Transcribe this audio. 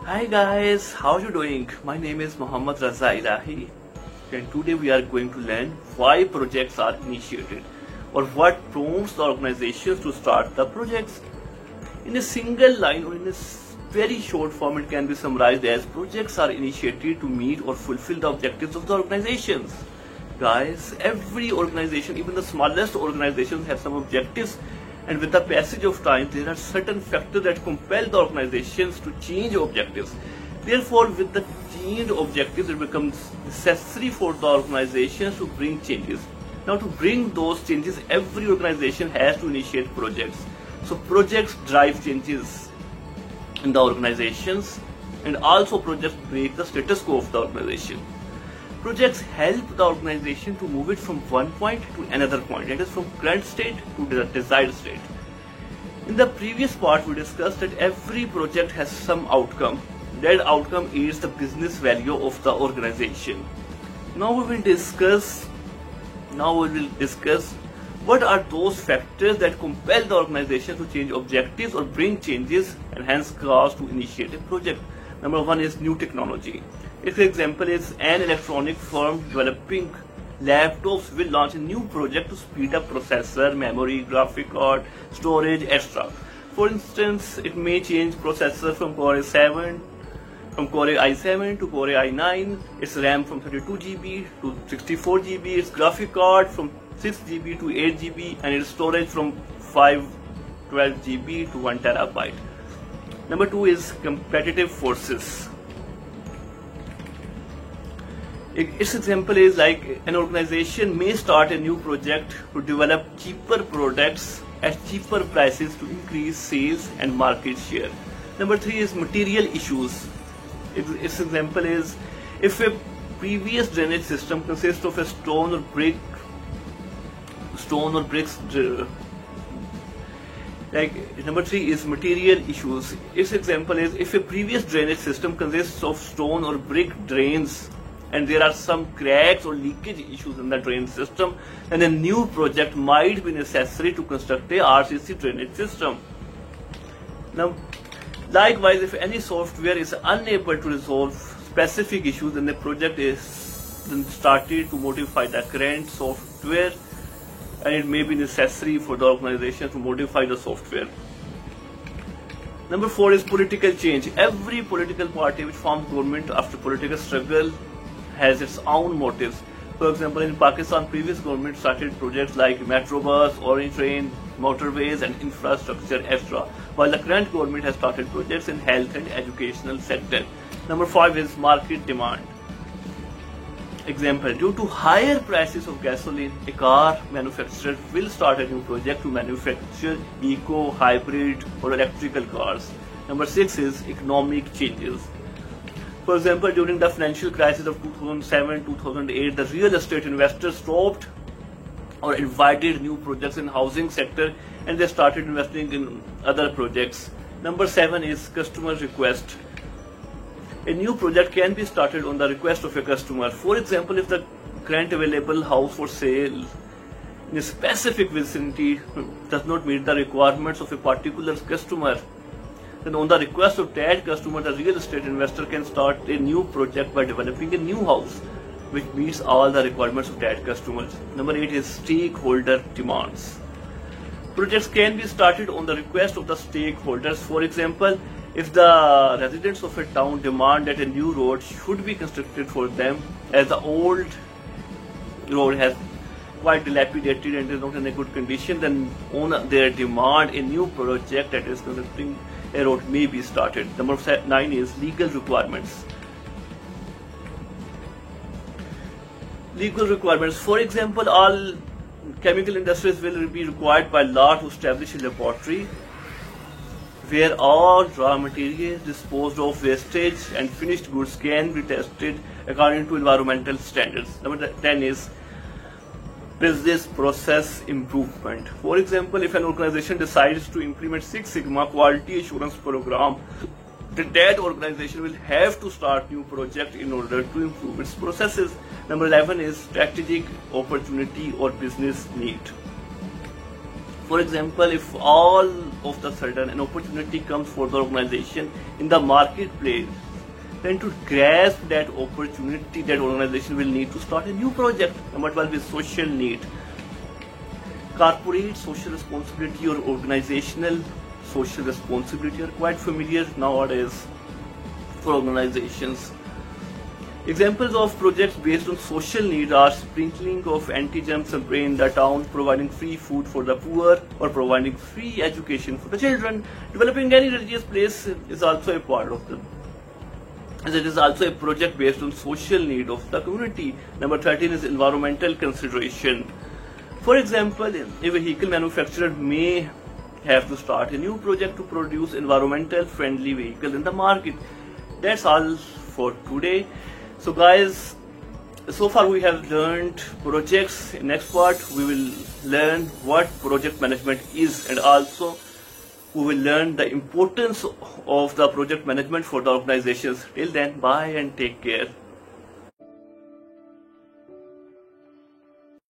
Hi guys, how you doing? My name is Muhammad Raza Ilahi, and today we are going to learn why projects are initiated or what prompts the organizations to start the projects. In a single line or in a very short form, it can be summarized as projects are initiated to meet or fulfill the objectives of the organizations. Guys, every organization, even the smallest organizations, have some objectives, and with the passage of time there are certain factors that compel the organizations to change objectives. Therefore, with the changed objectives, it becomes necessary for the organizations to bring changes. Now, to bring those changes, every organization has to initiate projects. So projects drive changes in the organizations, and also projects break the status quo of the organization. Projects help the organization to move it from one point to another point, that is from current state to the desired state. In the previous part, we discussed that every project has some outcome. That outcome is the business value of the organization. Now we will discuss what are those factors that compel the organization to change objectives or bring changes and hence cause to initiate a project. Number one is new technology. Its example is an electronic firm developing laptops will launch a new project to speed up processor, memory, graphic card, storage, etc. For instance, it may change processor from Core i7 to Core i9, its RAM from 32 GB to 64 GB, its graphic card from 6 GB to 8 GB, and its storage from 512 GB to 1 TB. Number two is competitive forces. Its example is like an organization may start a new project to develop cheaper products at cheaper prices to increase sales and market share. Number three is material issues. Its example is if a previous drainage system consists of a stone or bricks. Number three is material issues. Its example is if a previous drainage system consists of stone or brick drains and there are some cracks or leakage issues in the drain system, then a new project might be necessary to construct a RCC drainage system. Now, likewise, if any software is unable to resolve specific issues, then the project is started to modify the current software, and it may be necessary for the organization to modify the software. Number four is political change. Every political party which forms government after political struggle has its own motives. For example, in Pakistan, previous government started projects like Metrobus, Orange Train, motorways and infrastructure, etc. While the current government has started projects in health and educational sector. Number five is market demand. Example, due to higher prices of gasoline, a car manufacturer will start a new project to manufacture eco, hybrid or electrical cars. Number six is economic changes. For example, during the financial crisis of 2007-2008, the real estate investors stopped or invited new projects in housing sector, and they started investing in other projects. Number seven is customer request. A new project can be started on the request of a customer. For example, if the current available house for sale in a specific vicinity does not meet the requirements of a particular customer, then on the request of that customer, the real estate investor can start a new project by developing a new house which meets all the requirements of that customer. Number eight is stakeholder demands. Projects can be started on the request of the stakeholders. For example, if the residents of a town demand that a new road should be constructed for them, as the old road has quite dilapidated and is not in a good condition, then on their demand, a new project that is constructing a road may be started. Number nine is legal requirements. Legal requirements. For example, all chemical industries will be required by law to establish a laboratory where all raw materials disposed of, wastage and finished goods can be tested according to environmental standards. Number 10 is business process improvement. For example, if an organization decides to implement Six Sigma quality assurance program, then that organization will have to start new project in order to improve its processes. Number 11 is strategic opportunity or business need. For example, if all of the sudden an opportunity comes for the organization in the marketplace, then to grasp that opportunity, that organization will need to start a new project. Number 12 is social need. Corporate social responsibility or organizational social responsibility are quite familiar nowadays for organizations. Examples of projects based on social need are sprinkling of anti-germ spray in the town, providing free food for the poor, or providing free education for the children. Developing any religious place is also a part of them, as it is also a project based on social need of the community. Number 13 is environmental consideration. For example, a vehicle manufacturer may have to start a new project to produce environmental friendly vehicle in the market. That's all for today. So guys, so far we have learned projects. In next part we will learn what project management is, and also we will learn the importance of the project management for the organizations. Till then, bye and take care.